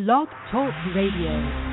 Blog Talk Radio.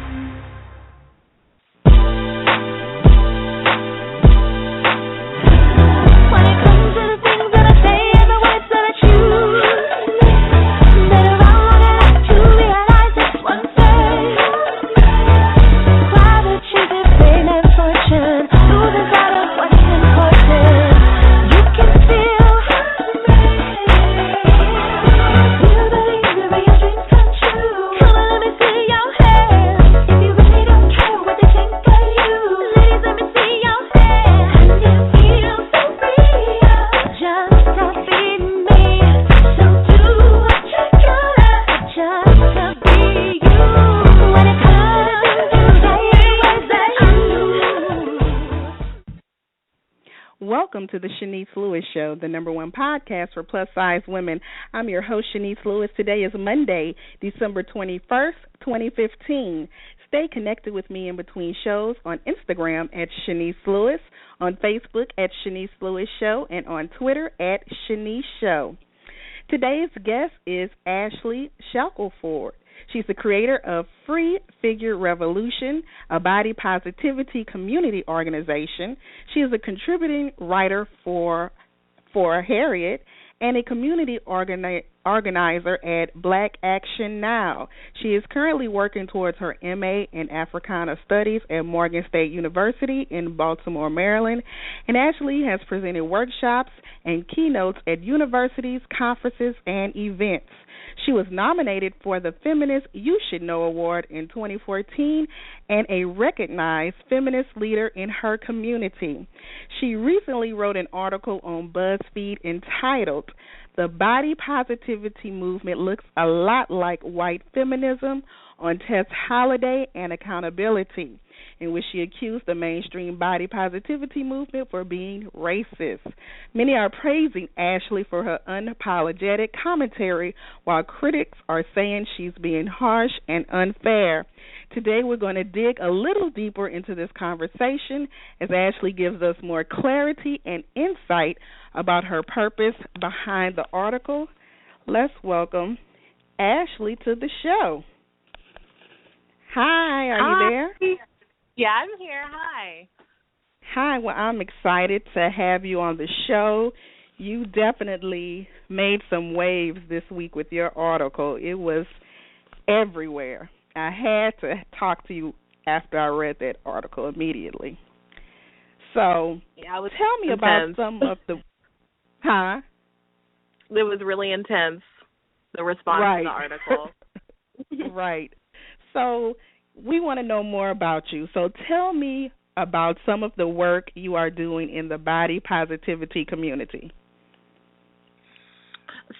Welcome to the Shanice Lewis Show, the #1 podcast for plus-size women. I'm your host, Shanice Lewis. Today is Monday, December 21st, 2015. Stay connected with me in between shows on Instagram at Shanice Lewis, on Facebook at Shanice Lewis Show, and on Twitter at Shanice Show. Today's guest is Ashleigh Shackelford. She's the creator of Free Figure Revolution, a body positivity community organization. She is a contributing writer for Harriet and a community organizer at Black Action Now. She is currently working towards her MA in Africana Studies at Morgan State University in Baltimore, Maryland. And Ashleigh has presented workshops and keynotes at universities, conferences, and events. She was nominated for the Feminist You Should Know Award in 2014 and a recognized feminist leader in her community. She recently wrote an article on BuzzFeed entitled, "The Body Positivity Movement Looks a Lot Like White Feminism" on Tess Holliday and Accountability, in which she accused the mainstream body positivity movement for being racist. Many are praising Ashleigh for her unapologetic commentary, while critics are saying she's being harsh and unfair. Today we're going to dig a little deeper into this conversation as Ashleigh gives us more clarity and insight about her purpose behind the article. Let's welcome Ashleigh to the show. Hi, are you there? Yeah, I'm here. Hi. Hi, well, I'm excited to have you on the show. You definitely made some waves this week with your article. It was everywhere. I had to talk to you after I read that article immediately. So, tell me about some of the... Huh? It was really intense, the response to the article. Right. So, we want to know more about you. So tell me about some of the work you are doing in the body positivity community.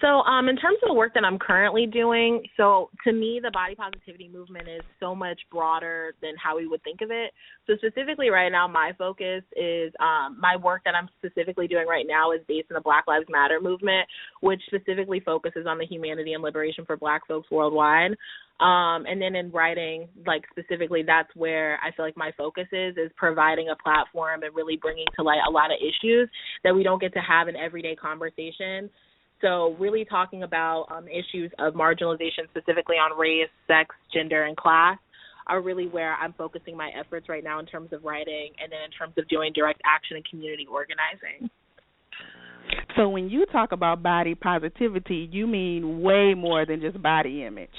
So in terms of the work that I'm currently doing, so to me the body positivity movement is so much broader than how we would think of it. So specifically right now my focus is my work that I'm specifically doing right now is based in the Black Lives Matter movement, which specifically focuses on the humanity and liberation for Black folks worldwide. And then in writing, like specifically, that's where I feel like my focus is providing a platform and really bringing to light a lot of issues that we don't get to have in everyday conversation. So really talking about issues of marginalization, specifically on race, sex, gender, and class, are really where I'm focusing my efforts right now in terms of writing and then in terms of doing direct action and community organizing. So when you talk about body positivity, you mean way more than just body image.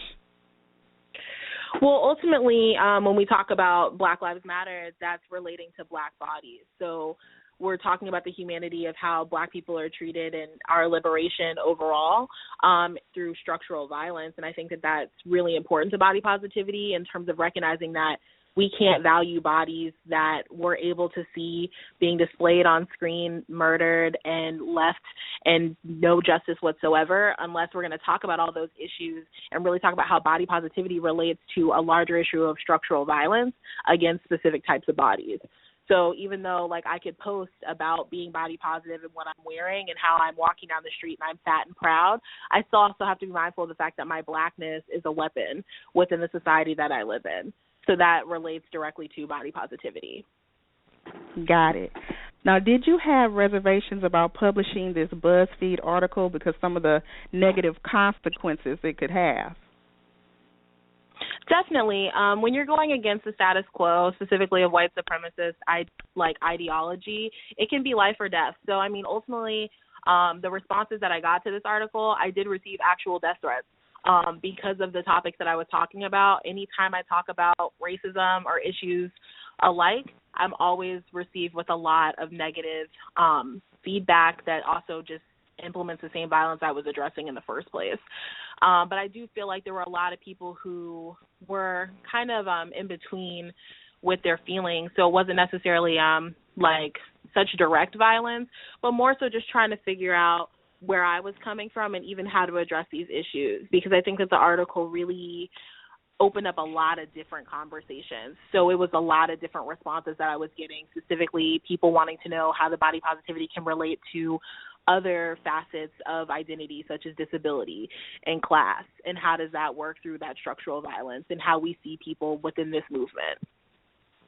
Well, ultimately, when we talk about Black Lives Matter, that's relating to Black bodies. So we're talking about the humanity of how Black people are treated and our liberation overall through structural violence. And I think that that's really important to body positivity in terms of recognizing that we can't value bodies that we're able to see being displayed on screen, murdered, and left and no justice whatsoever unless we're going to talk about all those issues and really talk about how body positivity relates to a larger issue of structural violence against specific types of bodies. So even though, like, I could post about being body positive and what I'm wearing and how I'm walking down the street and I'm fat and proud, I still also have to be mindful of the fact that my blackness is a weapon within the society that I live in. So that relates directly to body positivity. Got it. Now, did you have reservations about publishing this BuzzFeed article because some of the negative consequences it could have? Definitely. When you're going against the status quo, specifically of white supremacist ideology, it can be life or death. So, I mean, ultimately, the responses that I got to this article, I did receive actual death threats because of the topics that I was talking about. Anytime I talk about racism or issues alike, I'm always received with a lot of negative feedback that also just implements the same violence I was addressing in the first place. But I do feel like there were a lot of people who were kind of in between with their feelings. So it wasn't necessarily like such direct violence, but more so just trying to figure out where I was coming from and even how to address these issues, because I think that the article really opened up a lot of different conversations. So it was a lot of different responses that I was getting, specifically people wanting to know how the body positivity can relate to other facets of identity, such as disability and class, and how does that work through that structural violence and how we see people within this movement.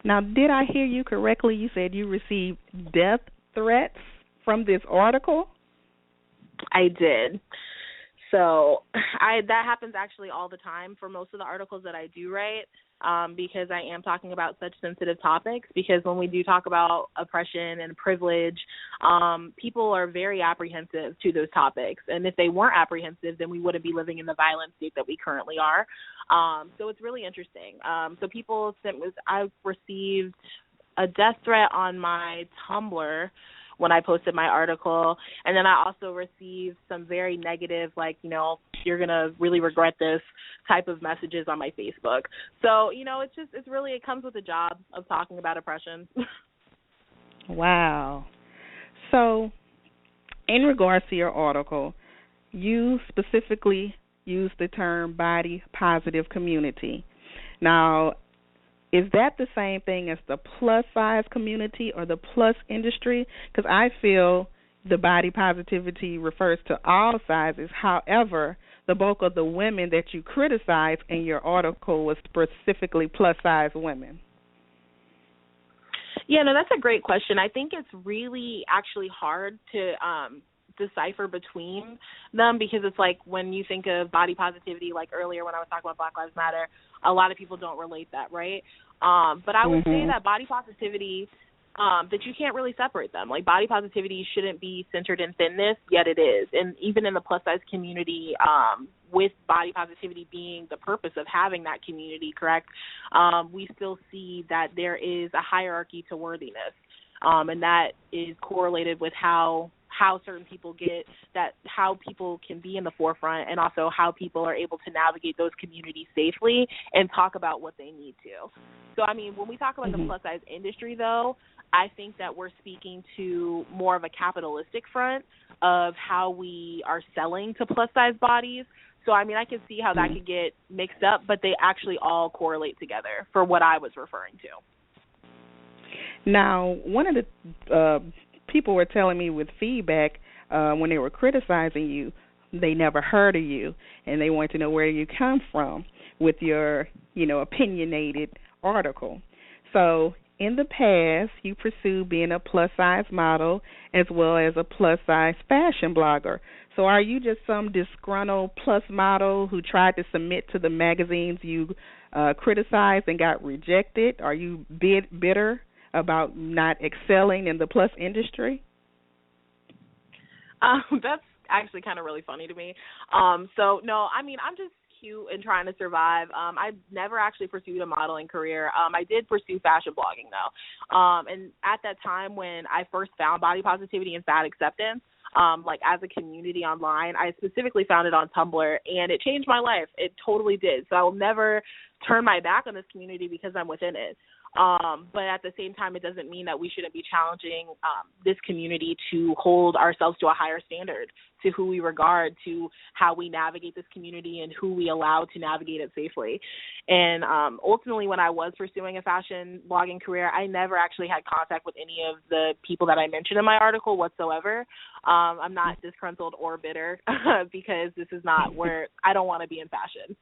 Now, did I hear you correctly? You said you received death threats from this article? I did. So that happens actually all the time for most of the articles that I do write, because I am talking about such sensitive topics, because when we do talk about oppression and privilege, people are very apprehensive to those topics. And if they weren't apprehensive, then we wouldn't be living in the violent state that we currently are. So it's really interesting. So I received a death threat on my Tumblr when I posted my article. And then I also received some very negative, like, you're going to really regret this type of messages on my Facebook. So, it comes with the job of talking about oppression. Wow. So in regards to your article, you specifically used the term body positive community. Now, is that the same thing as the plus size community or the plus industry? Because I feel the body positivity refers to all sizes. However, the bulk of the women that you criticize in your article was specifically plus size women. Yeah, no, that's a great question. I think it's really actually hard to decipher between them, because it's like when you think of body positivity, like earlier when I was talking about Black Lives Matter, a lot of people don't relate that, right? But I would say that body positivity, that you can't really separate them. Like, body positivity shouldn't be centered in thinness, yet it is. And even in the plus size community, with body positivity being the purpose of having that community, correct, we still see that there is a hierarchy to worthiness. And that is correlated with how certain people get that, how people can be in the forefront, and also how people are able to navigate those communities safely and talk about what they need to. So, I mean, when we talk about the plus-size industry, though, I think that we're speaking to more of a capitalistic front of how we are selling to plus-size bodies. So, I mean, I can see how that could get mixed up, but they actually all correlate together for what I was referring to. Now, one of the people were telling me with feedback when they were criticizing you, they never heard of you, and they wanted to know where you come from with your, opinionated article. So in the past, you pursued being a plus-size model as well as a plus-size fashion blogger. So are you just some disgruntled plus model who tried to submit to the magazines you criticized and got rejected? Are you bitter about not excelling in the plus industry? That's actually kind of really funny to me. So, no, I mean, I'm just cute and trying to survive. I never actually pursued a modeling career. I did pursue fashion blogging, though. And at that time when I first found body positivity and fat acceptance, like as a community online, I specifically found it on Tumblr, and it changed my life. It totally did. So I will never turn my back on this community because I'm within it. But at the same time, it doesn't mean that we shouldn't be challenging this community to hold ourselves to a higher standard, to who we regard, to how we navigate this community and who we allow to navigate it safely. And ultimately, when I was pursuing a fashion blogging career, I never actually had contact with any of the people that I mentioned in my article whatsoever. I'm not disgruntled or bitter because this is not where I don't want to be in fashion.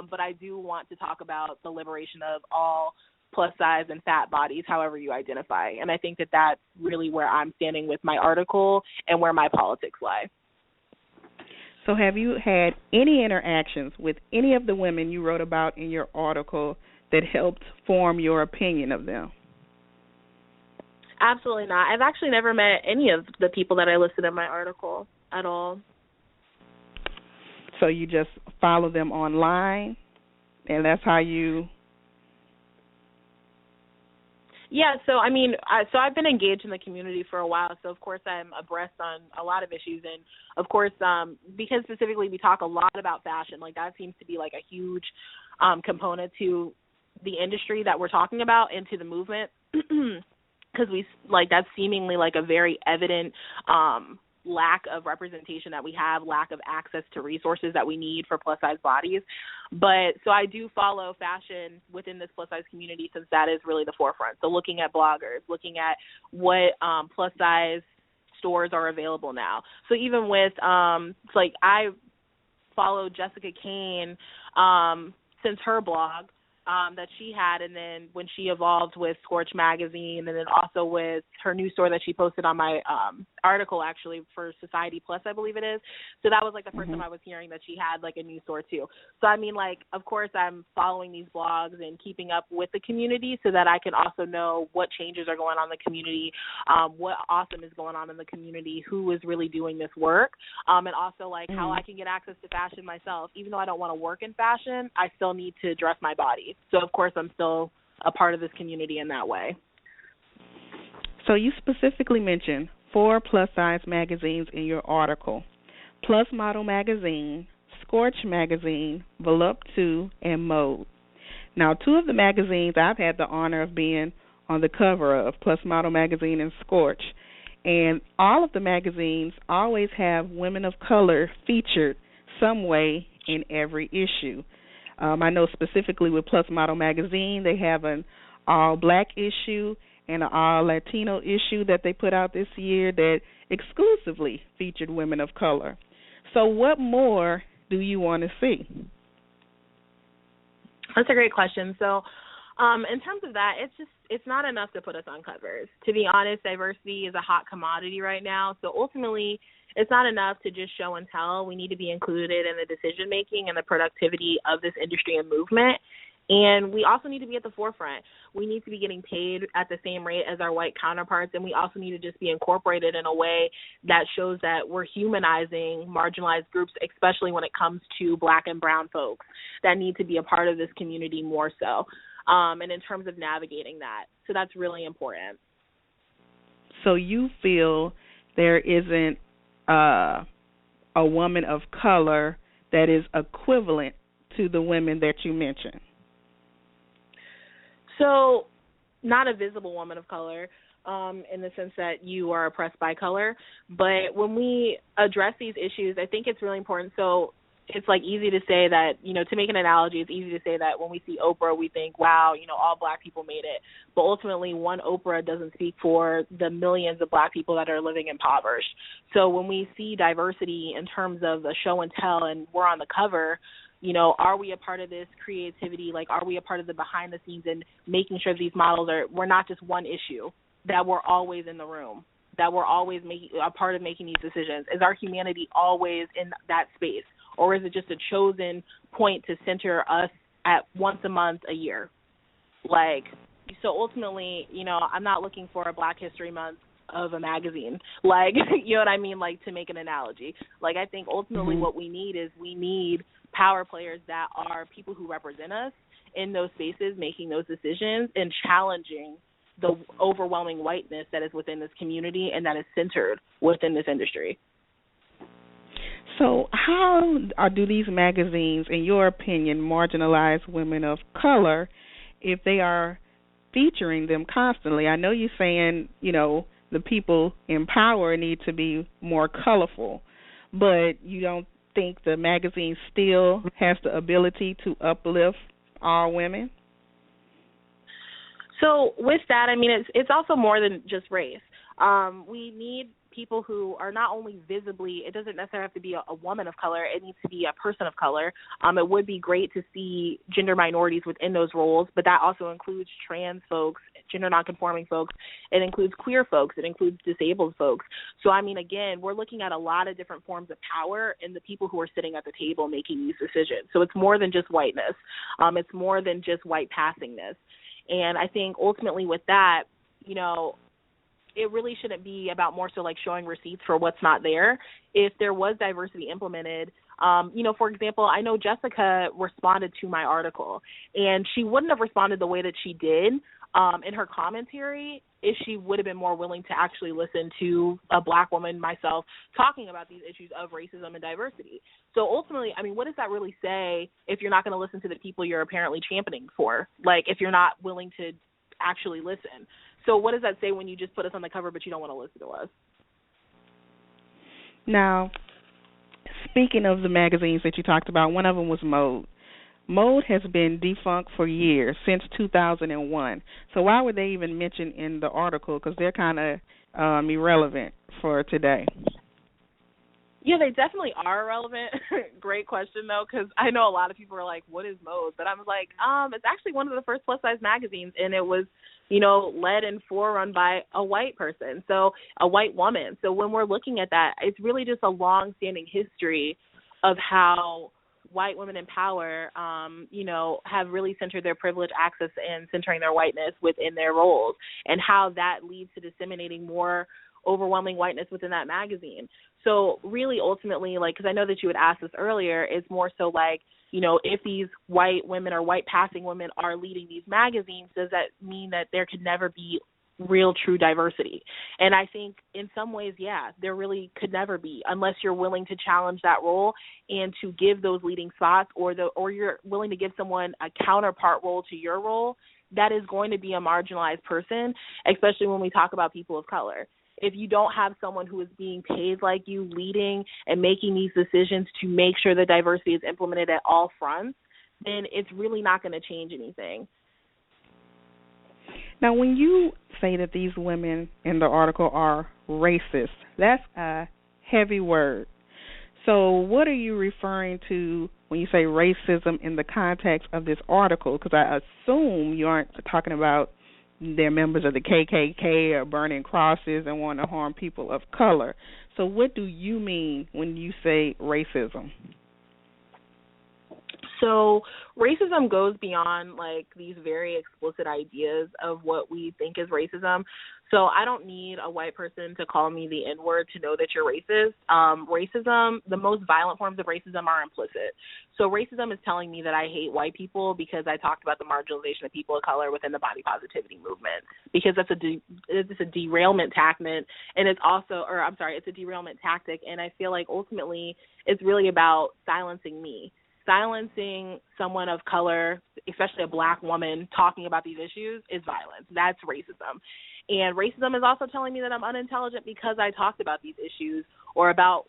But I do want to talk about the liberation of all plus size and fat bodies, however you identify. And I think that that's really where I'm standing with my article and where my politics lie. So have you had any interactions with any of the women you wrote about in your article that helped form your opinion of them? Absolutely not. I've actually never met any of the people that I listed in my article at all. So you just follow them online, and that's how you... Yeah, so I mean, I've been engaged in the community for a while, so of course I'm abreast on a lot of issues, and of course, because specifically we talk a lot about fashion, like that seems to be like a huge component to the industry that we're talking about and to the movement, because that's seemingly like a very evident lack of representation that we have, lack of access to resources that we need for plus-size bodies. But so I do follow fashion within this plus-size community since that is really the forefront. So looking at bloggers, looking at what plus-size stores are available now. So even with, I followed Jessica Kane since her blog that she had, and then when she evolved with Scorch Magazine, and then also with her new store that she posted on my article, actually, for Society Plus, I believe it is. So that was like the first time I was hearing that she had like a new store too. So I mean, like, of course I'm following these blogs and keeping up with the community so that I can also know what changes are going on in the community, what awesome is going on in the community, who is really doing this work, and also like how I can get access to fashion myself. Even though I don't want to work in fashion, I still need to dress my body. So of course I'm still a part of this community in that way. So you specifically mentioned 4 plus-size magazines in your article: Plus Model Magazine, Scorch Magazine, Voluptuous, and Mode. Now, 2 of the magazines I've had the honor of being on the cover of, Plus Model Magazine and Scorch, and all of the magazines always have women of color featured some way in every issue. I know specifically with Plus Model Magazine, they have an all-black issue and an all-Latino issue that they put out this year that exclusively featured women of color. So what more do you want to see? That's a great question. So in terms of that, it's not enough to put us on covers. To be honest, diversity is a hot commodity right now. So ultimately, it's not enough to just show and tell. We need to be included in the decision-making and the productivity of this industry and movement. And we also need to be at the forefront. We need to be getting paid at the same rate as our white counterparts, and we also need to just be incorporated in a way that shows that we're humanizing marginalized groups, especially when it comes to Black and brown folks that need to be a part of this community more so, and in terms of navigating that. So that's really important. So you feel there isn't a woman of color that is equivalent to the women that you mentioned? So not a visible woman of color in the sense that you are oppressed by color. But when we address these issues, I think it's really important. So it's like easy to say that, to make an analogy, it's easy to say that when we see Oprah, we think, wow, all Black people made it. But ultimately, one Oprah doesn't speak for the millions of Black people that are living impoverished. So when we see diversity in terms of the show and tell and we're on the cover, are we a part of this creativity? Like, are we a part of the behind the scenes and making sure these models we're not just one issue, that we're always in the room, that we're always a part of making these decisions? Is our humanity always in that space? Or is it just a chosen point to center us at once a month, a year? So ultimately, I'm not looking for a Black History Month of a magazine, you know what I mean, to make an analogy. I think ultimately what we need power players that are people who represent us in those spaces, making those decisions and challenging the overwhelming whiteness that is within this community and that is centered within this industry. So how do these magazines, in your opinion, marginalize women of color if they are featuring them constantly? I know you're saying, the people in power need to be more colorful, but you don't think the magazine still has the ability to uplift all women? So with that, I mean, it's also more than just race. We need people who are not only visibly, it doesn't necessarily have to be a woman of color, it needs to be a person of color. It would be great to see gender minorities within those roles, but that also includes trans folks, gender nonconforming folks. It includes queer folks. It includes disabled folks. So, I mean, again, we're looking at a lot of different forms of power in the people who are sitting at the table making these decisions. So it's more than just whiteness. It's more than just white passingness. And I think ultimately with that, you know, it really shouldn't be about more so like showing receipts for what's not there. If there was diversity implemented, you know, for example, I know Jessica responded to my article, and she wouldn't have responded the way that she did in her commentary if she would have been more willing to actually listen to a Black woman, myself, talking about these issues of racism and diversity. So ultimately, I mean, what does that really say if you're not going to listen to the people you're apparently championing for? Like, if you're not willing to actually listen. So what does that say when you just put us on the cover but you don't want to listen to us? Now, speaking of the magazines that you talked about, one of them was Mode. Mode has been defunct for years, since 2001. So why would they even mention in the article? Because they're kind of irrelevant for today. Yeah, they definitely are relevant. Great question, though, because I know a lot of people are like, what is Mode? But I was like, it's actually one of the first plus-size magazines, and it was, you know, led and forerun by a white person, so a white woman. So when we're looking at that, it's really just a long-standing history of how white women in power, you know, have really centered their privilege, access, and centering their whiteness within their roles, and how that leads to disseminating more overwhelming whiteness within that magazine. So really, ultimately, like, because I know that you had asked this earlier, it's more so like, you know, if these white women or white passing women are leading these magazines, does that mean that there could never be real, true diversity? And I think in some ways, yeah, there really could never be, unless you're willing to challenge that role and to give those leading spots, or you're willing to give someone a counterpart role to your role. That is going to be a marginalized person, especially when we talk about people of color. If you don't have someone who is being paid like you, leading and making these decisions to make sure that diversity is implemented at all fronts, then it's really not going to change anything. Now, when you say that these women in the article are racist, that's a heavy word. So what are you referring to when you say racism in the context of this article? Because I assume you aren't talking about they're members of the KKK or burning crosses and want to harm people of color. So what do you mean when you say racism? So racism goes beyond, like, these very explicit ideas of what we think is racism. So I don't need a white person to call me the N-word to know that you're racist. Racism, the most violent forms of racism are implicit. So racism is telling me that I hate white people because I talked about the marginalization of people of color within the body positivity movement, because that's it's a derailment tactic, and it's also, it's a derailment tactic, and I feel like ultimately it's really about silencing me. Silencing someone of color, especially a Black woman, talking about these issues is violence. That's racism. And racism is also telling me that I'm unintelligent because I talked about these issues, or about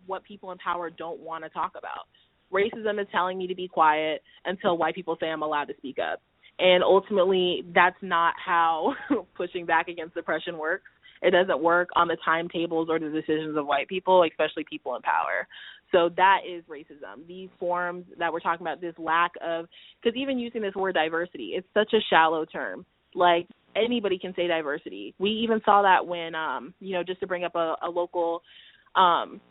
what people in power don't want to talk about. Racism is telling me to be quiet until white people say I'm allowed to speak up. And ultimately, that's not how pushing back against oppression works. It doesn't work on the timetables or the decisions of white people, especially people in power. So that is racism. These forms that we're talking about, this lack of, because even using this word diversity, it's such a shallow term. Like, anybody can say diversity. We even saw that when, just to bring up a local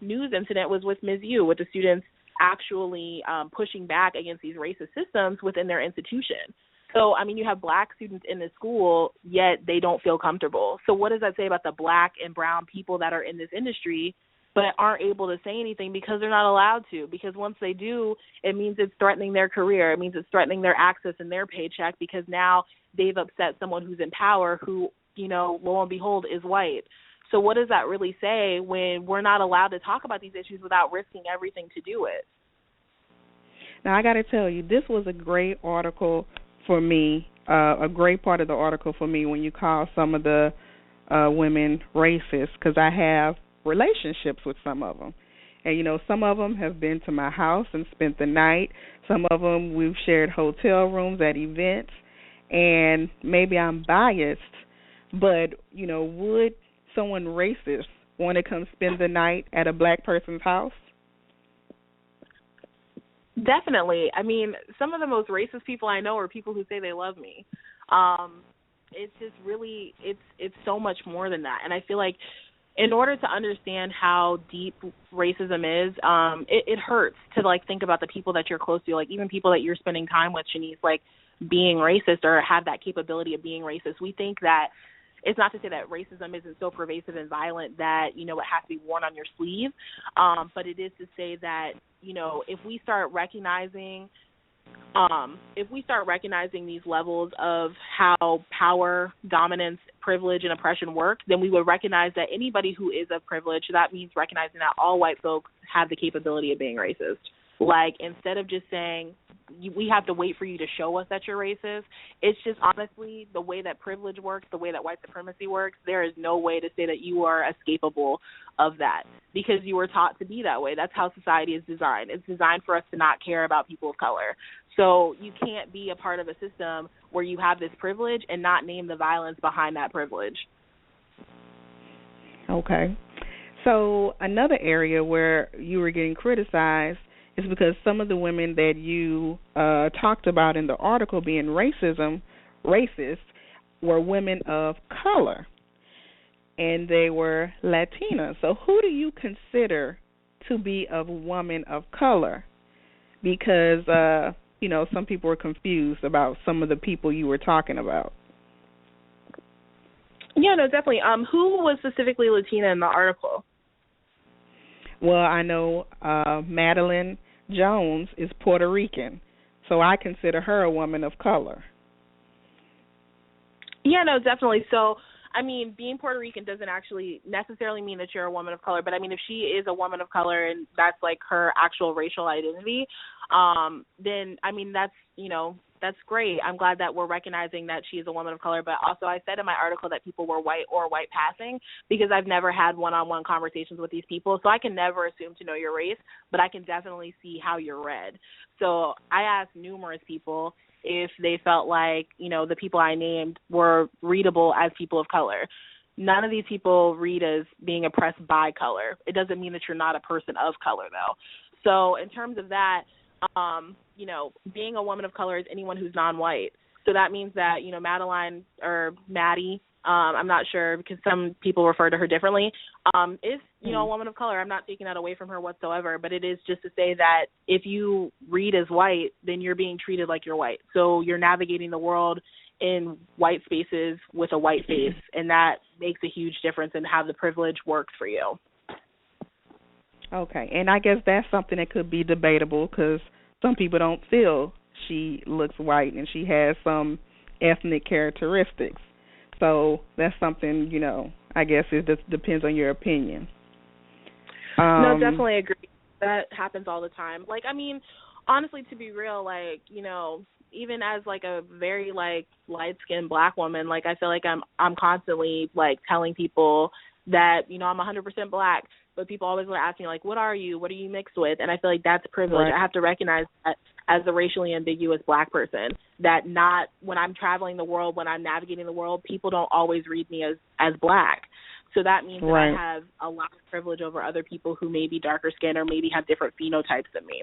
news incident, was with Ms. U, with the students actually pushing back against these racist systems within their institution. So, I mean, you have Black students in the school, yet they don't feel comfortable. So what does that say about the Black and brown people that are in this industry but aren't able to say anything because they're not allowed to? Because once they do, it means it's threatening their career. It means it's threatening their access and their paycheck, because now they've upset someone who's in power who, lo and behold, is white. So what does that really say when we're not allowed to talk about these issues without risking everything to do it? Now, I got to tell you, this was a great article for me, a great part of the article for me when you call some of the women racist, because I have relationships with some of them. And, some of them have been to my house and spent the night. Some of them we've shared hotel rooms at events. And maybe I'm biased, but, would someone racist want to come spend the night at a Black person's house? Definitely. I mean, some of the most racist people I know are people who say they love me. it's just really, it's so much more than that. And I feel like in order to understand how deep racism is, it hurts to, like, think about the people that you're close to, like, even people that you're spending time with, Shanice, like, being racist or have that capability of being racist. We think that, it's not to say that racism isn't so pervasive and violent that, you know, it has to be worn on your sleeve, but it is to say that, you know, if we start recognizing these levels of how power, dominance, privilege, and oppression work, then we would recognize that anybody who is of privilege, that means recognizing that all white folks have the capability of being racist. Like, instead of just saying, we have to wait for you to show us that you're racist, it's just honestly the way that privilege works, the way that white supremacy works, there is no way to say that you are escapable of that because you were taught to be that way. That's how society is designed. It's designed for us to not care about people of color. So you can't be a part of a system where you have this privilege and not name the violence behind that privilege. Okay. So another area where you were getting criticized is because some of the women that you talked about in the article being racist were women of color, and they were Latina. So who do you consider to be a woman of color? Because, you know, some people were confused about some of the people you were talking about. Yeah, no, definitely. Who was specifically Latina in the article? Well, I know Madeline Jones is Puerto Rican, so I consider her a woman of color. Yeah, no, definitely. So, I mean, being Puerto Rican doesn't actually necessarily mean that you're a woman of color, but I mean, if she is a woman of color and that's like her actual racial identity, then, I mean, that's, you know, that's great. I'm glad that we're recognizing that she is a woman of color, but also I said in my article that people were white or white passing because I've never had one-on-one conversations with these people, so I can never assume to know your race, but I can definitely see how you're read. So I asked numerous people if they felt like, you know, the people I named were readable as people of color. None of these people read as being oppressed by color. It doesn't mean that you're not a person of color, though. So in terms of that, you know, being a woman of color is anyone who's non-white. So that means that, you know, Madeline or Maddie, I'm not sure because some people refer to her differently, is, you know, a woman of color. I'm not taking that away from her whatsoever, but it is just to say that if you read as white, then you're being treated like you're white. So you're navigating the world in white spaces with a white face, and that makes a huge difference in how the privilege works for you. Okay, and I guess that's something that could be debatable because some people don't feel she looks white and she has some ethnic characteristics. So that's something, you know, I guess it just depends on your opinion. No, definitely agree. That happens all the time. Like, I mean, honestly, to be real, like, you know, even as like a very like light-skinned black woman, like I feel like I'm constantly like telling people that, you know, I'm 100% black. But people always want to ask me, like, what are you? What are you mixed with? And I feel like that's privilege. Right. I have to recognize that as a racially ambiguous black person, that not when I'm traveling the world, when I'm navigating the world, people don't always read me as black. So that means that I have a lot of privilege over other people who may be darker skinned or maybe have different phenotypes than me.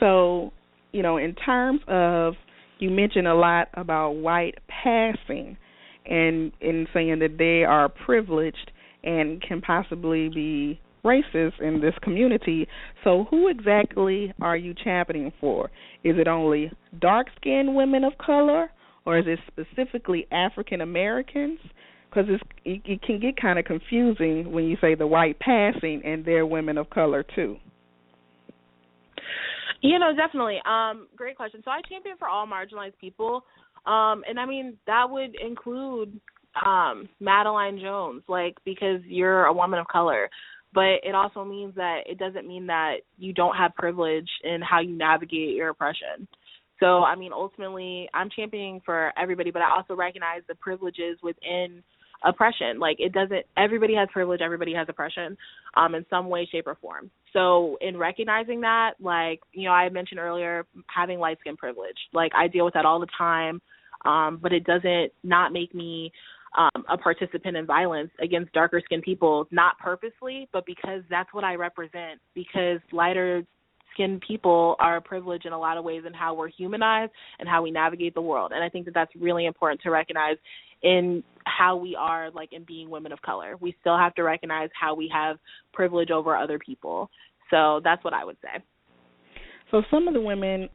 So, you know, in terms of, you mentioned a lot about white passing and in saying that they are privileged and can possibly be racist in this community. So who exactly are you championing for? Is it only dark-skinned women of color, or is it specifically African Americans? Because it can get kind of confusing when you say the white passing and they're women of color too. You know, definitely. Great question. So I champion for all marginalized people, and I mean that would include Madeline Jones, like, because you're a woman of color. But it also means that it doesn't mean that you don't have privilege in how you navigate your oppression. So, I mean, ultimately, I'm championing for everybody, but I also recognize the privileges within oppression. Like, it doesn't, everybody has privilege, everybody has oppression in some way, shape, or form. So in recognizing that, like, you know, I mentioned earlier, having light skin privilege. Like, I deal with that all the time, but it doesn't not make me a participant in violence against darker skinned people, not purposely, but because that's what I represent, because lighter skinned people are privileged in a lot of ways in how we're humanized and how we navigate the world. And I think that that's really important to recognize in how we are, like, in being women of color. We still have to recognize how we have privilege over other people. So that's what I would say. So some of the women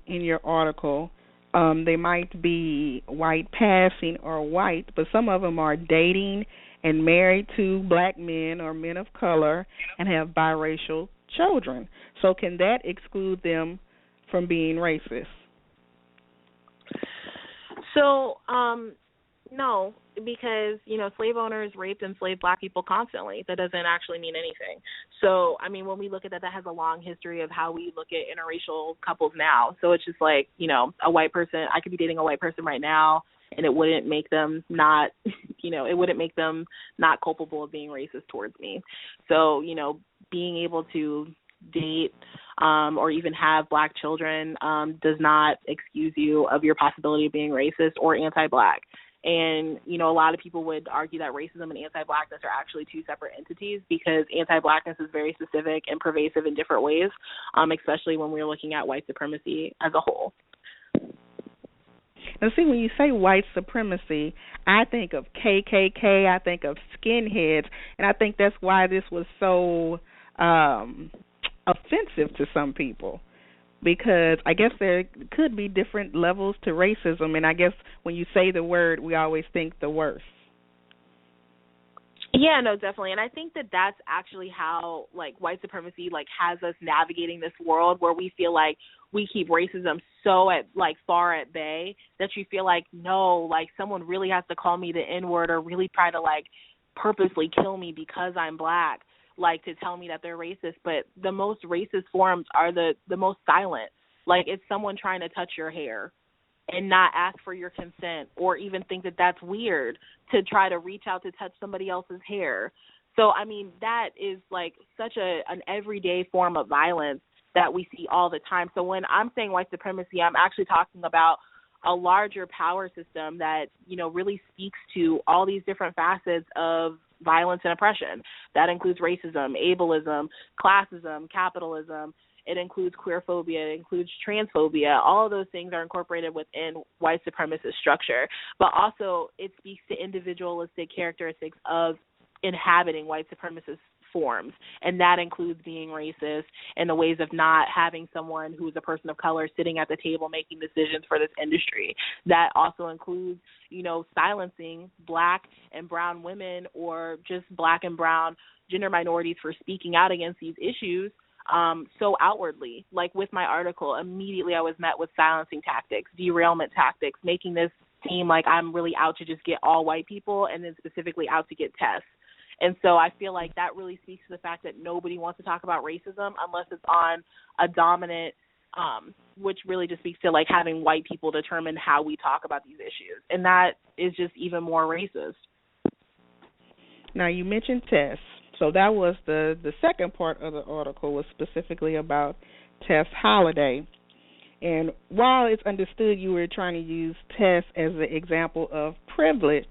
in your article, they might be white passing or white, but some of them are dating and married to black men or men of color and have biracial children. So can that exclude them from being racist? So, no, because, slave owners raped and enslaved black people constantly. That doesn't actually mean anything. So, I mean, when we look at that, that has a long history of how we look at interracial couples now. So it's just like, a white person, I could be dating a white person right now, and it wouldn't make them not, it wouldn't make them not culpable of being racist towards me. So, being able to date or even have black children does not excuse you of your possibility of being racist or anti-black. And, a lot of people would argue that racism and anti-blackness are actually two separate entities because anti-blackness is very specific and pervasive in different ways, especially when we're looking at white supremacy as a whole. Now, see, when you say white supremacy, I think of KKK, I think of skinheads, and I think that's why this was so offensive to some people. Because I guess there could be different levels to racism, and I guess when you say the word, we always think the worst. Yeah, no, definitely. And I think that that's actually how, white supremacy, has us navigating this world where we feel like we keep racism so far at bay that you feel like, no, someone really has to call me the N-word or really try to, purposely kill me because I'm black. To tell me that they're racist, but the most racist forms are the most silent. It's someone trying to touch your hair and not ask for your consent or even think that that's weird to try to reach out to touch somebody else's hair. So, I mean, that is such an everyday form of violence that we see all the time. So when I'm saying white supremacy, I'm actually talking about a larger power system that, really speaks to all these different facets of violence and oppression. That includes racism, ableism, classism, capitalism. It includes queerphobia. It includes transphobia. All of those things are incorporated within white supremacist structure. But also it speaks to individualistic characteristics of inhabiting white supremacist forms, and that includes being racist and the ways of not having someone who's a person of color sitting at the table making decisions for this industry. That also includes, silencing black and brown women or just black and brown gender minorities for speaking out against these issues so outwardly. With my article, immediately I was met with silencing tactics, derailment tactics, making this seem like I'm really out to just get all white people and then specifically out to get Tess. And so I feel like that really speaks to the fact that nobody wants to talk about racism unless it's on a dominant, which really just speaks to having white people determine how we talk about these issues. And that is just even more racist. Now, you mentioned Tess. So that was the second part of the article was specifically about Tess Holliday. And while it's understood you were trying to use Tess as an example of privilege,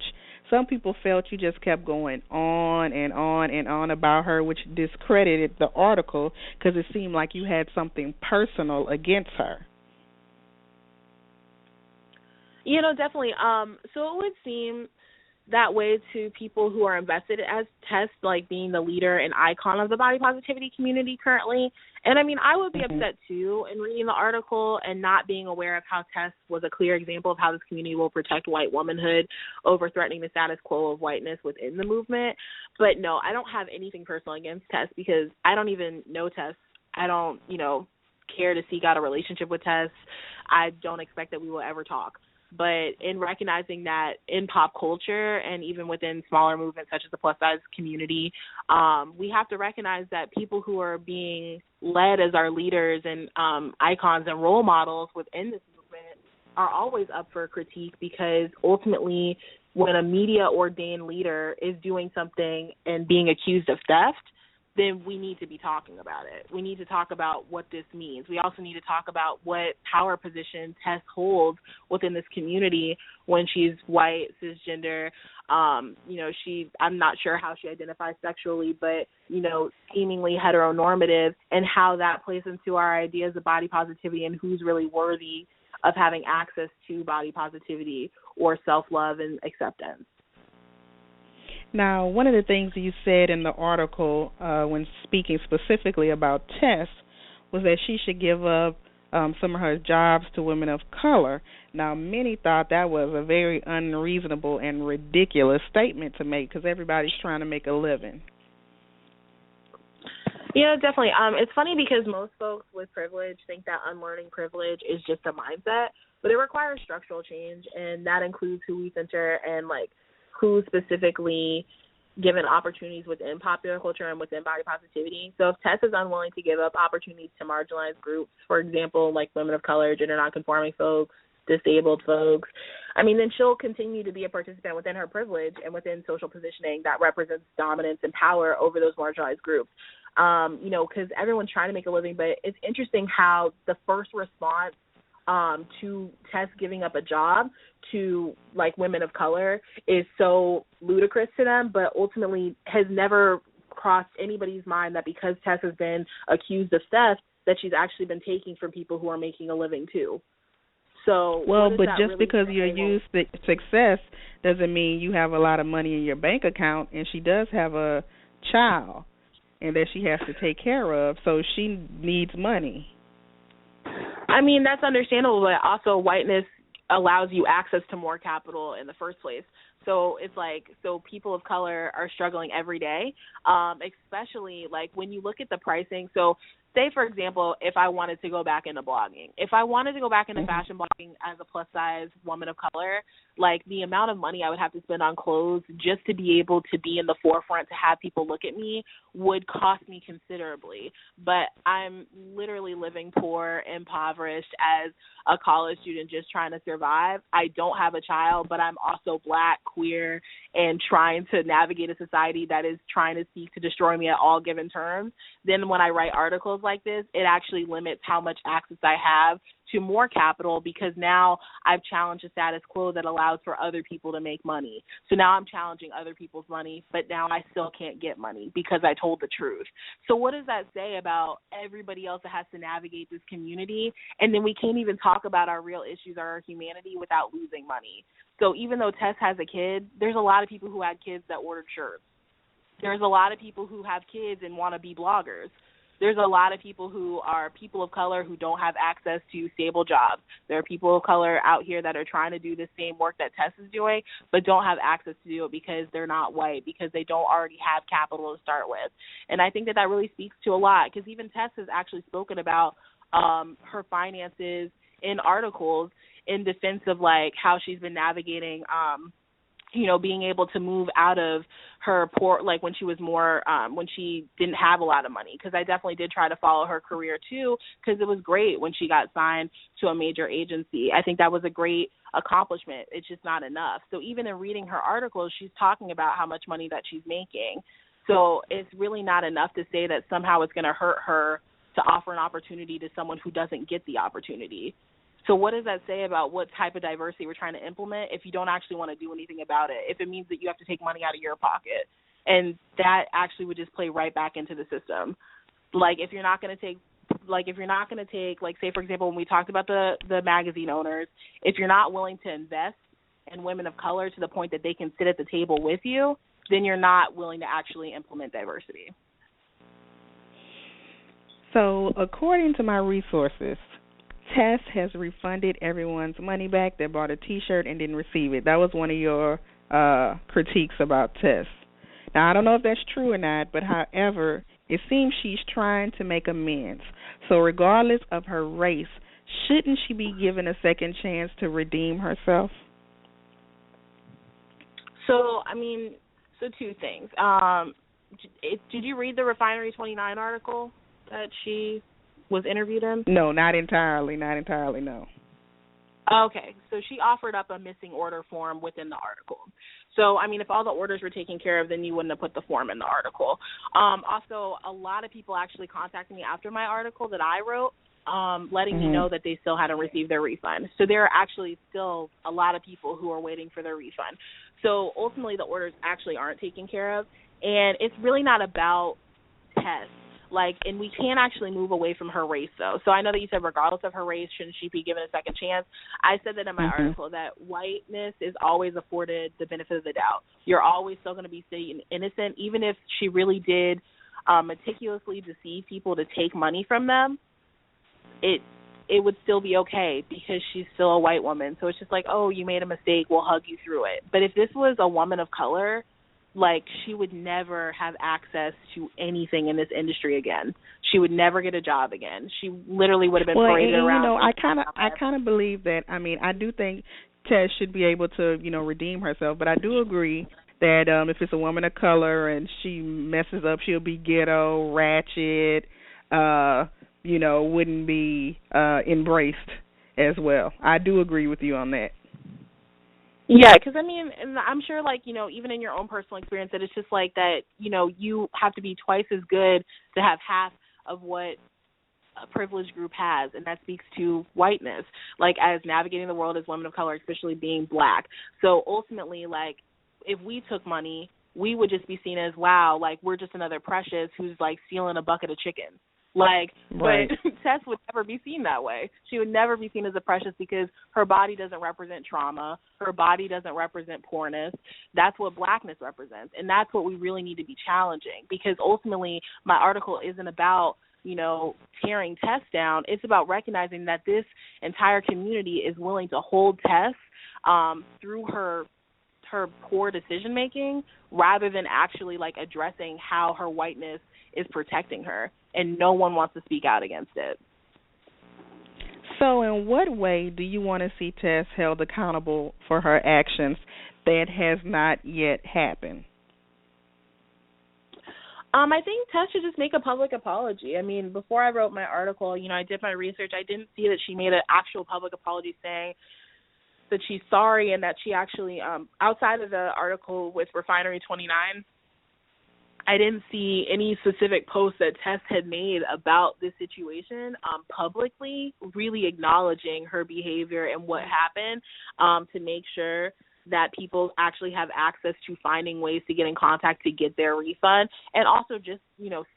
some people felt you just kept going on and on and on about her, which discredited the article because it seemed like you had something personal against her. Definitely. So it would seem that way to people who are invested as Tess, being the leader and icon of the body positivity community currently. And I mean, I would be upset too in reading the article and not being aware of how Tess was a clear example of how this community will protect white womanhood over threatening the status quo of whiteness within the movement. But no, I don't have anything personal against Tess because I don't even know Tess. I don't, care to seek out a relationship with Tess. I don't expect that we will ever talk. But in recognizing that in pop culture and even within smaller movements such as the plus-size community, we have to recognize that people who are being led as our leaders and icons and role models within this movement are always up for critique because ultimately when a media-ordained leader is doing something and being accused of theft, then we need to be talking about it. We need to talk about what this means. We also need to talk about what power position Tess holds within this community when she's white, cisgender. I'm not sure how she identifies sexually, but, seemingly heteronormative, and how that plays into our ideas of body positivity and who's really worthy of having access to body positivity or self-love and acceptance. Now, one of the things you said in the article when speaking specifically about Tess was that she should give up some of her jobs to women of color. Now, many thought that was a very unreasonable and ridiculous statement to make because everybody's trying to make a living. Yeah, definitely. It's funny because most folks with privilege think that unlearning privilege is just a mindset, but it requires structural change, and that includes who we center and, who specifically given opportunities within popular culture and within body positivity. So if Tess is unwilling to give up opportunities to marginalized groups, for example, like women of color, gender nonconforming folks, disabled folks, then she'll continue to be a participant within her privilege and within social positioning that represents dominance and power over those marginalized groups. Because everyone's trying to make a living, but it's interesting how the first response to Tess giving up a job to women of color is so ludicrous to them, but ultimately has never crossed anybody's mind that because Tess has been accused of theft, that she's actually been taking from people who are making a living too. So but just really because you're used to success doesn't mean you have a lot of money in your bank account, and she does have a child and that she has to take care of, so she needs money. That's understandable, but also whiteness allows you access to more capital in the first place. So it's so people of color are struggling every day, especially when you look at the pricing. So say, for example, if I wanted to go back into blogging, if I wanted to go back into fashion blogging as a plus-size woman of color, the amount of money I would have to spend on clothes just to be able to be in the forefront, to have people look at me, would cost me considerably. But I'm literally living poor, impoverished as a college student just trying to survive. I don't have a child, but I'm also Black, queer, and trying to navigate a society that is trying to seek to destroy me at all given terms. Then when I write articles like this, it actually limits how much access I have to more capital, because now I've challenged a status quo that allows for other people to make money. So now I'm challenging other people's money, but now I still can't get money because I told the truth. So what does that say about everybody else that has to navigate this community? And then we can't even talk about our real issues or our humanity without losing money. So even though Tess has a kid, there's a lot of people who had kids that ordered shirts. There's a lot of people who have kids and want to be bloggers. There's a lot of people who are people of color who don't have access to stable jobs. There are people of color out here that are trying to do the same work that Tess is doing, but don't have access to do it because they're not white, because they don't already have capital to start with. And I think that really speaks to a lot, because even Tess has actually spoken about her finances in articles in defense of how she's been navigating being able to move out of her poor, when she was more, when she didn't have a lot of money. Because I definitely did try to follow her career too, because it was great when she got signed to a major agency. I think that was a great accomplishment. It's just not enough. So even in reading her articles, she's talking about how much money that she's making. So it's really not enough to say that somehow it's going to hurt her to offer an opportunity to someone who doesn't get the opportunity. So what does that say about what type of diversity we're trying to implement if you don't actually want to do anything about it, if it means that you have to take money out of your pocket? And that actually would just play right back into the system. If you're not going to take, say, for example, when we talked about the magazine owners, if you're not willing to invest in women of color to the point that they can sit at the table with you, then you're not willing to actually implement diversity. So according to my resources, Tess has refunded everyone's money back that bought a T-shirt and didn't receive it. That was one of your critiques about Tess. Now, I don't know if that's true or not, but however, it seems she's trying to make amends. So regardless of her race, shouldn't she be given a second chance to redeem herself? So two things. Did you read the Refinery 29 article that she was interviewed in? No, not entirely, no. Okay, so she offered up a missing order form within the article. So, I mean, if all the orders were taken care of, then you wouldn't have put the form in the article. Also, a lot of people actually contacted me after my article that I wrote, letting me know that they still hadn't received their refund. So there are actually still a lot of people who are waiting for their refund. So ultimately the orders actually aren't taken care of, and it's really not about Tess. And we can't actually move away from her race, though. So I know that you said regardless of her race, shouldn't she be given a second chance? I said that in my article, that whiteness is always afforded the benefit of the doubt. You're always still going to be seen innocent, even if she really did meticulously deceive people to take money from them. It would still be okay because she's still a white woman. So it's just like, oh, you made a mistake, we'll hug you through it. But if this was a woman of color, she would never have access to anything in this industry again. She would never get a job again. She literally would have been paraded around. I kind of believe that. I mean, I do think Tess should be able to, redeem herself. But I do agree that if it's a woman of color and she messes up, she'll be ghetto, ratchet, wouldn't be embraced as well. I do agree with you on that. Yeah, because, I mean, and I'm sure, even in your own personal experience, that it's just like that, you have to be twice as good to have half of what a privileged group has, and that speaks to whiteness, as navigating the world as women of color, especially being black. So ultimately, if we took money, we would just be seen as, wow, we're just another Precious who's, stealing a bucket of chicken. Right. But Tess would never be seen that way. She would never be seen as a Precious because her body doesn't represent trauma. Her body doesn't represent poorness. That's what blackness represents, and that's what we really need to be challenging, because ultimately my article isn't about, tearing Tess down. It's about recognizing that this entire community is willing to hold Tess through her poor decision making, rather than actually addressing how her whiteness is protecting her, and no one wants to speak out against it. So in what way do you want to see Tess held accountable for her actions that has not yet happened? I think Tess should just make a public apology. I mean, before I wrote my article, I did my research. I didn't see that she made an actual public apology saying that she's sorry, and that she actually, outside of the article with Refinery 29, I didn't see any specific posts that Tess had made about this situation publicly, really acknowledging her behavior and what happened, to make sure that people actually have access to finding ways to get in contact to get their refund, and also just,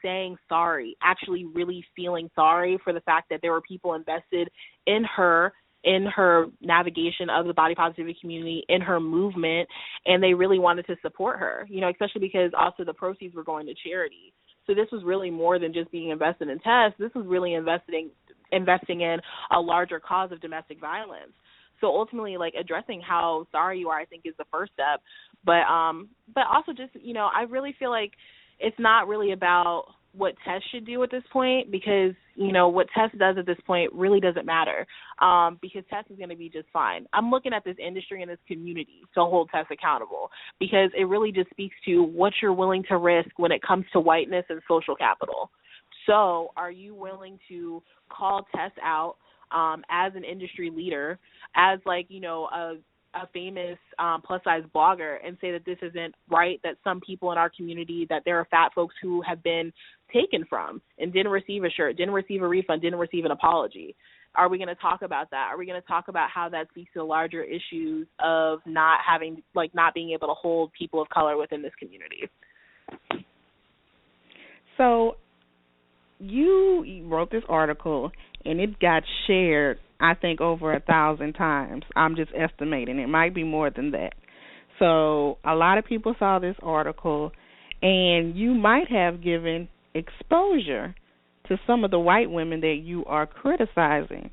saying sorry, actually really feeling sorry for the fact that there were people invested in her navigation of the body positivity community, in her movement, and they really wanted to support her, especially because also the proceeds were going to charity. So this was really more than just being invested in Tess. This was really investing in a larger cause of domestic violence. So ultimately, addressing how sorry you are, I think, is the first step. But also just, I really feel like it's not really about what Tess should do at this point, because, what Tess does at this point really doesn't matter, because Tess is going to be just fine. I'm looking at this industry and this community to hold Tess accountable, because it really just speaks to what you're willing to risk when it comes to whiteness and social capital. So are you willing to call Tess out as an industry leader, as a famous plus-size blogger, and say that this isn't right, that some people in our community, that there are fat folks who have been taken from and didn't receive a shirt, didn't receive a refund, didn't receive an apology? Are we going to talk about that? Are we going to talk about how that speaks to the larger issues of not being able to hold people of color within this community? So you wrote this article, and it got shared, I think, over 1,000 times. I'm just estimating. It might be more than that. So a lot of people saw this article, and you might have given exposure to some of the white women that you are criticizing.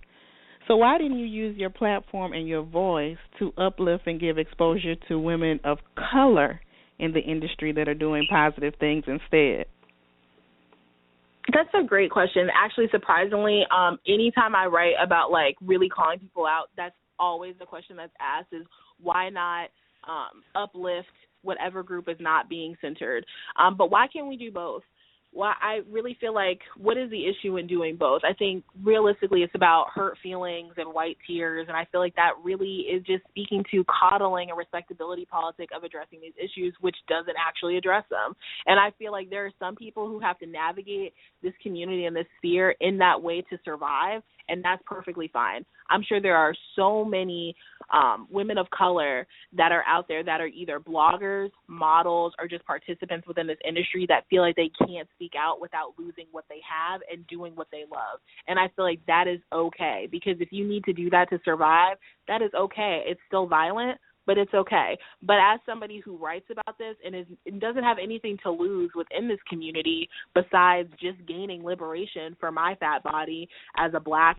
So why didn't you use your platform and your voice to uplift and give exposure to women of color in the industry that are doing positive things instead? That's a great question. Actually, surprisingly, anytime I write about really calling people out, that's always the question that's asked, is why not uplift whatever group is not being centered? But why can't we do both? well, I really feel like, what is the issue in doing both? I think realistically it's about hurt feelings and white tears, and I feel like that really is just speaking to coddling a respectability politic of addressing these issues, which doesn't actually address them. And I feel like there are some people who have to navigate this community and this sphere in that way to survive, and that's perfectly fine. I'm sure there are so many women of color that are out there that are either bloggers, models, or just participants within this industry that feel like they can't speak out without losing what they have and doing what they love. And I feel like that is okay, because if you need to do that to survive, that is okay. It's still violent, but it's okay. But as somebody who writes about this and doesn't have anything to lose within this community besides just gaining liberation for my fat body as a Black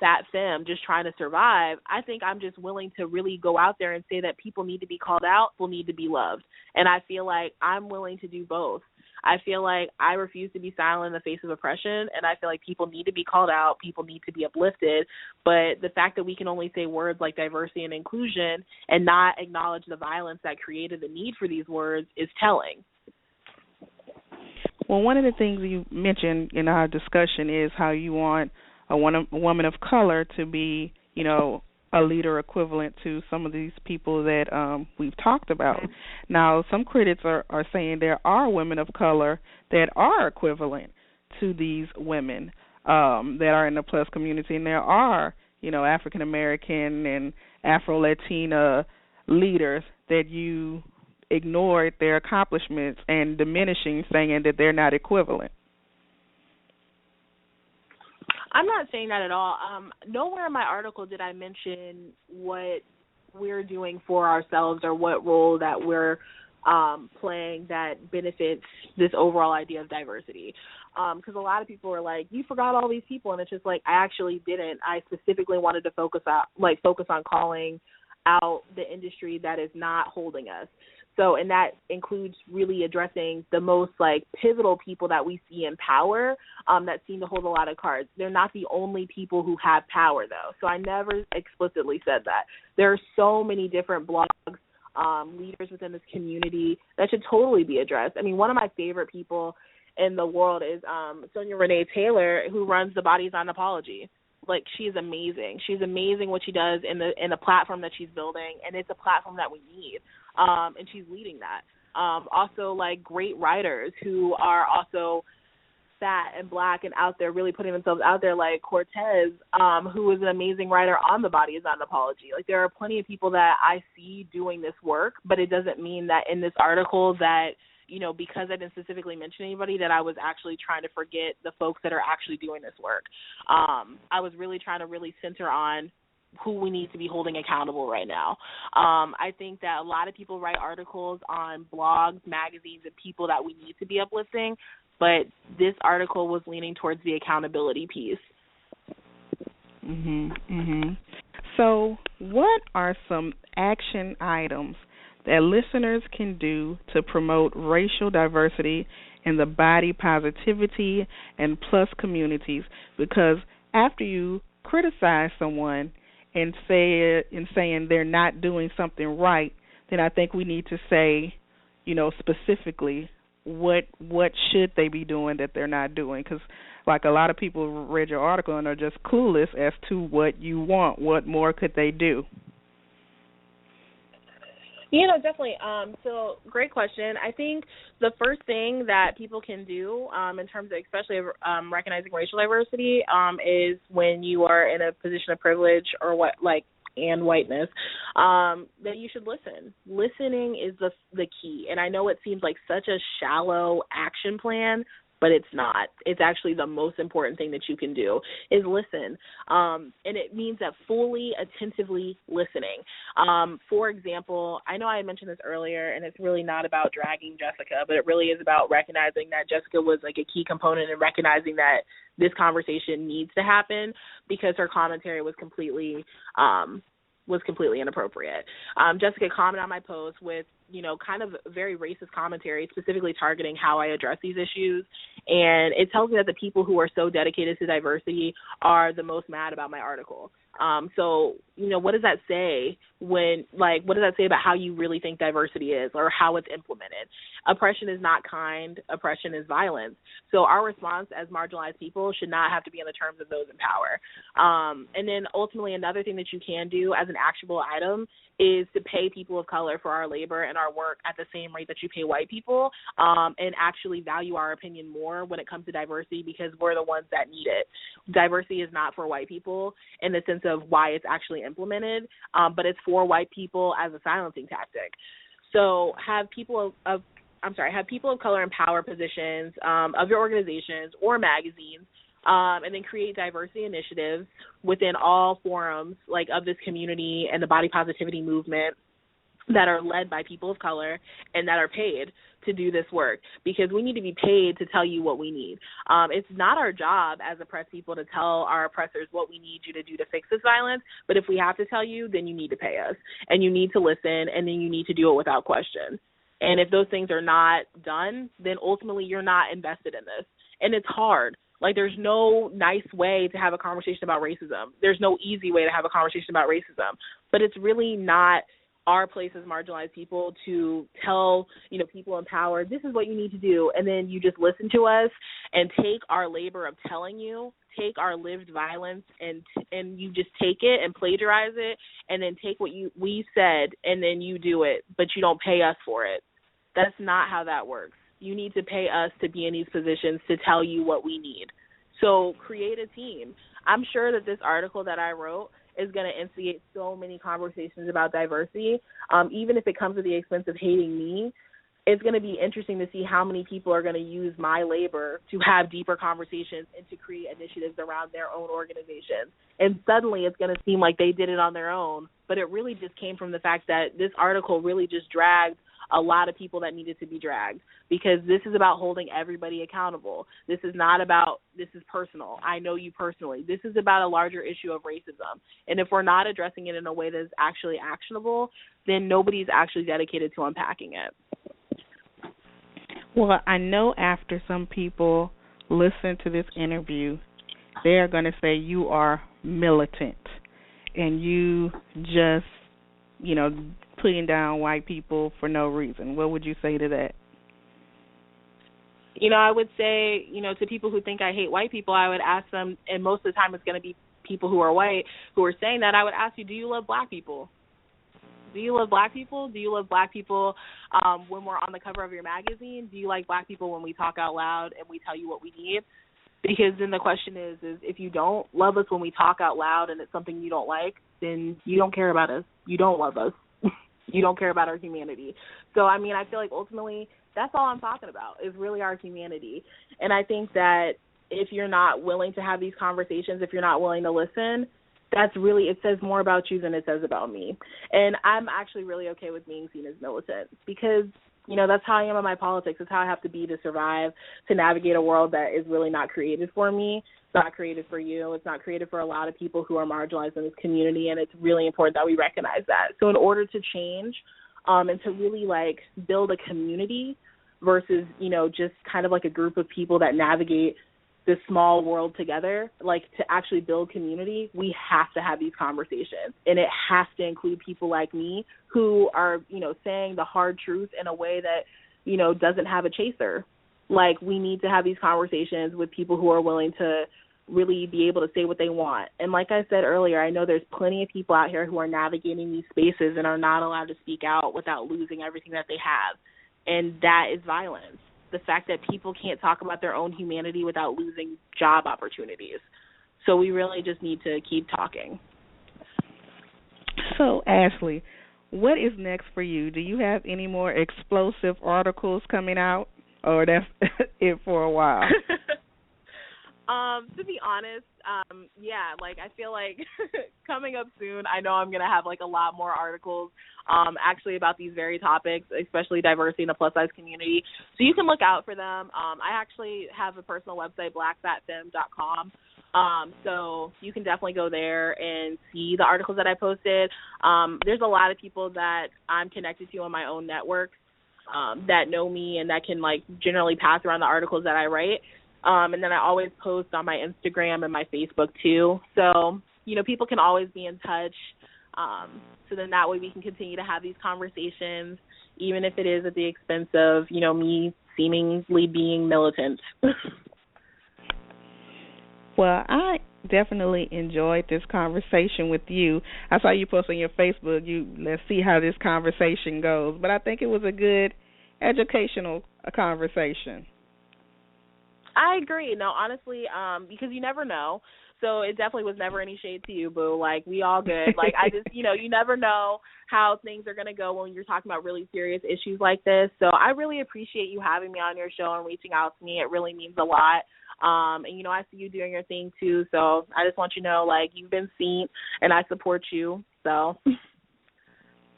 fat femme just trying to survive, I think I'm just willing to really go out there and say that people need to be called out, people need to be loved. And I feel like I'm willing to do both. I feel like I refuse to be silent in the face of oppression, and I feel like people need to be called out, people need to be uplifted. But the fact that we can only say words like diversity and inclusion and not acknowledge the violence that created the need for these words is telling. Well, one of the things you mentioned in our discussion is how you want a woman of color to be, you know, a leader equivalent to some of these people that we've talked about. Now, some critics are saying there are women of color that are equivalent to these women that are in the plus community, and there are, you know, African American and Afro-Latina leaders that you ignored their accomplishments and diminishing, saying that they're not equivalent. I'm not saying that at all. Nowhere in my article did I mention what we're doing for ourselves or what role that we're playing that benefits this overall idea of diversity. Because a lot of people are like, you forgot all these people, and it's just like, I actually didn't. I specifically wanted to focus on calling out the industry that is not holding us. So, and that includes really addressing the most pivotal people that we see in power that seem to hold a lot of cards. They're not the only people who have power, though. So I never explicitly said that. There are so many different blogs, leaders within this community that should totally be addressed. I mean, one of my favorite people in the world is Sonia Renee Taylor, who runs the Bodies on Apology. She's amazing. She's amazing what she does in the platform that she's building, and it's a platform that we need. And she's leading that. Also, great writers who are also fat and Black and out there really putting themselves out there, like Cortez, who is an amazing writer on the Body is Not an Apology. There are plenty of people that I see doing this work, but it doesn't mean that in this article that, you know, because I didn't specifically mention anybody, that I was actually trying to forget the folks that are actually doing this work. I was really trying to really center on who we need to be holding accountable right now. I think that a lot of people write articles on blogs, magazines, and people that we need to be uplifting, but this article was leaning towards the accountability piece. So what are some action items that listeners can do to promote racial diversity in the body positivity and plus communities? Because after you criticize someone and saying they're not doing something right, then I think we need to say, you know, specifically what should they be doing that they're not doing. Because a lot of people read your article and are just clueless as to what you want. What more could they do? You know, definitely. So great question. I think the first thing that people can do in terms of especially recognizing racial diversity is when you are in a position of privilege or and whiteness, that you should listen. Listening is the key. And I know it seems like such a shallow action plan, but it's not. It's actually the most important thing that you can do is listen. And it means that fully, attentively listening. For example, I know I mentioned this earlier, and it's really not about dragging Jessica, but it really is about recognizing that Jessica was a key component in recognizing that this conversation needs to happen because her commentary was completely inappropriate. Jessica commented on my post with, you know, kind of very racist commentary, specifically targeting how I address these issues. And it tells me that the people who are so dedicated to diversity are the most mad about my article. So, what does that say what does that say about how you really think diversity is or how it's implemented? Oppression is not kind. Oppression is violence. So our response as marginalized people should not have to be in the terms of those in power. And then ultimately another thing that you can do as an actionable item is to pay people of color for our labor and our work at the same rate that you pay white people, and actually value our opinion more when it comes to diversity, because we're the ones that need it. Diversity is not for white people in the sense of why it's actually implemented, but it's for white people as a silencing tactic. So have people of color in power positions of your organizations or magazines, and then create diversity initiatives within all forums of this community and the body positivity movement that are led by people of color and that are paid to do this work, because we need to be paid to tell you what we need. It's not our job as oppressed people to tell our oppressors what we need you to do to fix this violence, but if we have to tell you, then you need to pay us, and you need to listen, and then you need to do it without question. And if those things are not done, then ultimately you're not invested in this. And it's hard. There's no nice way to have a conversation about racism. There's no easy way to have a conversation about racism. But it's really not our place as marginalized people to tell, people in power, this is what you need to do, and then you just listen to us and take our labor of telling you, take our lived violence, and you just take it and plagiarize it, and then take what we said, and then you do it, but you don't pay us for it. That's not how that works. You need to pay us to be in these positions to tell you what we need. So create a team. I'm sure that this article that I wrote is going to instigate so many conversations about diversity. Even if it comes at the expense of hating me, it's going to be interesting to see how many people are going to use my labor to have deeper conversations and to create initiatives around their own organizations. And suddenly it's going to seem like they did it on their own, but it really just came from the fact that this article really just dragged a lot of people that needed to be dragged, because this is about holding everybody accountable. This is not about, this is personal. I know you personally. This is about a larger issue of racism. And if we're not addressing it in a way that's actually actionable, then nobody's actually dedicated to unpacking it. Well, I know after some people listen to this interview, they're going to say you are militant and you just, putting down white people for no reason. What would you say to that? I would say, to people who think I hate white people, I would ask them, and most of the time it's going to be people who are white who are saying that, I would ask you, do you love black people? Do you love black people? Do you love black people when we're on the cover of your magazine? Do you like black people when we talk out loud and we tell you what we need? Because then the question is if you don't love us when we talk out loud and it's something you don't like, then you don't care about us. You don't love us. You don't care about our humanity. So, I feel like ultimately that's all I'm talking about is really our humanity. And I think that if you're not willing to have these conversations, if you're not willing to listen, that's really, it says more about you than it says about me. And I'm actually really okay with being seen as militant because, that's how I am in my politics. It's how I have to be to survive, to navigate a world that is really not created for me. It's not created for you. It's not created for a lot of people who are marginalized in this community, and it's really important that we recognize that. So in order to change and to really, build a community versus, just kind of like a group of people that navigate this small world together, to actually build community, we have to have these conversations. And it has to include people like me who are, saying the hard truth in a way that, doesn't have a chaser. We need to have these conversations with people who are willing to really be able to say what they want. And like I said earlier, I know there's plenty of people out here who are navigating these spaces and are not allowed to speak out without losing everything that they have. And that is violence. The fact that people can't talk about their own humanity without losing job opportunities. So we really just need to keep talking. So, Ashleigh, what is next for you? Do you have any more explosive articles coming out, or that's it for a while? To be honest, I feel like coming up soon, I know I'm going to have a lot more articles actually about these very topics, especially diversity in the plus-size community. So you can look out for them. I actually have a personal website, blackfatfemme.com. So you can definitely go there and see the articles that I posted. There's a lot of people that I'm connected to on my own networks that know me and that can generally pass around the articles that I write. And then I always post on my Instagram and my Facebook too. So people can always be in touch. So then that way we can continue to have these conversations, even if it is at the expense of, me seemingly being militant. Well, I definitely enjoyed this conversation with you. I saw you post on your Facebook, let's see how this conversation goes. But I think it was a good educational conversation. I agree. No, honestly, because you never know. So it definitely was never any shade to you, boo. Like, we all good. Like, I just, you never know how things are going to go when you're talking about really serious issues like this. So I really appreciate you having me on your show and reaching out to me. It really means a lot. And, I see you doing your thing, too. So I just want you to know, like, you've been seen, and I support you. So.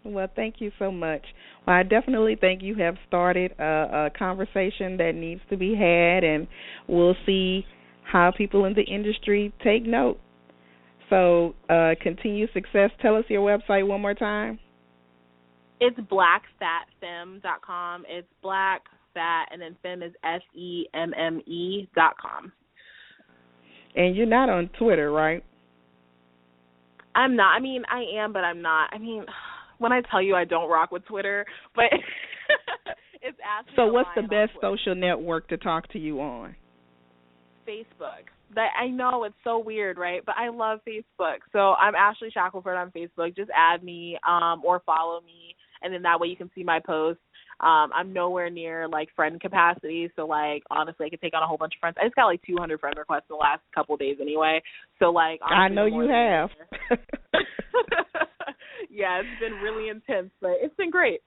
Well, thank you so much. Well, I definitely think you have started a conversation that needs to be had, and we'll see how people in the industry take note. So, continued success. Tell us your website one more time. It's blackfatfemme.com. It's black, fat, and then femme is FEMME.com. And you're not on Twitter, right? I'm not. I mean, I am, but I'm not. I mean, when I tell you I don't rock with Twitter, but it's Ashleigh. So what's the best social network to talk to you on? Facebook. I know it's so weird, right? But I love Facebook. So I'm Ashleigh Shackelford on Facebook. Just add me or follow me, and then that way you can see my posts. I'm nowhere near, friend capacity. So, honestly, I could take on a whole bunch of friends. I just got, 200 friend requests in the last couple of days anyway. So, honestly, I know you have. Yeah, it's been really intense, but it's been great.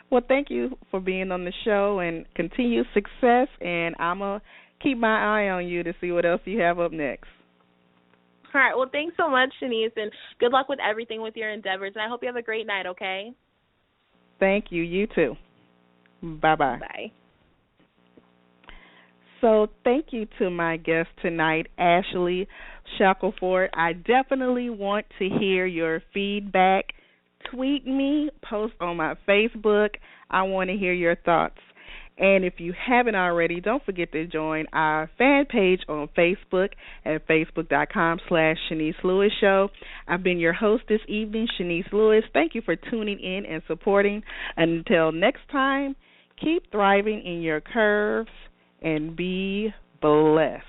Well, thank you for being on the show, and continued success, and I'm going to keep my eye on you to see what else you have up next. All right. Well, thanks so much, Shanice, and good luck with everything with your endeavors, and I hope you have a great night, okay? Thank you. You too. Bye-bye. Bye. So thank you to my guest tonight, Ashleigh Shackelford. I definitely want to hear your feedback. Tweet me, post on my Facebook. I want to hear your thoughts. And if you haven't already, don't forget to join our fan page on Facebook at facebook.com/Shanice Lewis Show. I've been your host this evening, Shanice Lewis. Thank you for tuning in and supporting. Until next time, keep thriving in your curves and be blessed.